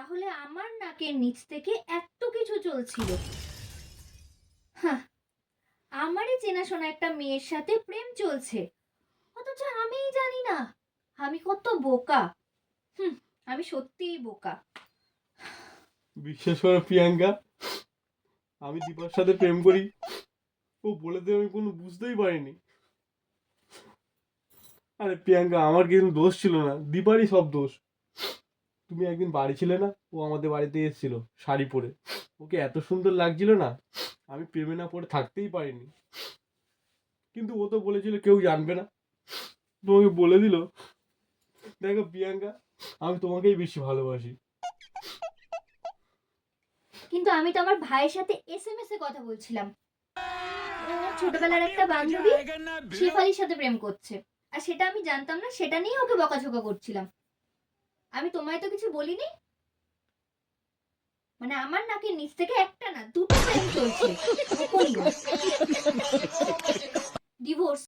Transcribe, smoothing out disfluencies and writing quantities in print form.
তাহলে আমার নাকের নিচ থেকে এত কিছু চলছিল। হ্যাঁ, আমারই চেনাশোনা একটা মেয়ের সাথে প্রেম চলছে, অথচ আমিই জানি না। আমি কত বোকা। আমি সত্যিই বোকা। বিশ্বাস করো প্রিয়াঙ্কা, আমি দীপার সাথে প্রেম করি ও বলে দেবে আমি কোনো বুঝতেই পারিনি। আরে প্রিয়াঙ্কা, আমার কিন্তু দোষ ছিল না, দীপারই সব দোষ। তুমি একদিন বাড়ি ছিলে না, ও আমাদের বাড়িতে এসেছিল শাড়ি পরে, ওকে এত সুন্দর লাগছিল না, আমি প্রেমে না পড়ে থাকতেই পারিনি। কিন্তু ও তো বলেছিল কেউ জানবে না, তোমাকে বলে দিল। দেখো প্রিয়াঙ্কা, আমি তোমাকেই বেশি ভালোবাসি। কিন্তু আমি তো আমার ভাইয়ের সাথে এসএমএস এ কথা বলছিলাম। ওর ছোটবেলার একটা বান্ধবী শেফালির সাথে প্রেম করছে, আর সেটা আমি জানতাম না, সেটা নিয়ে ওকে বকাঝকা করছিলাম। আমি তোমায় তো কিছু বলিনি। মানে আমার নাকের নিচ থেকে একটা না দুটো প্রেম চলছে গোপনীয়।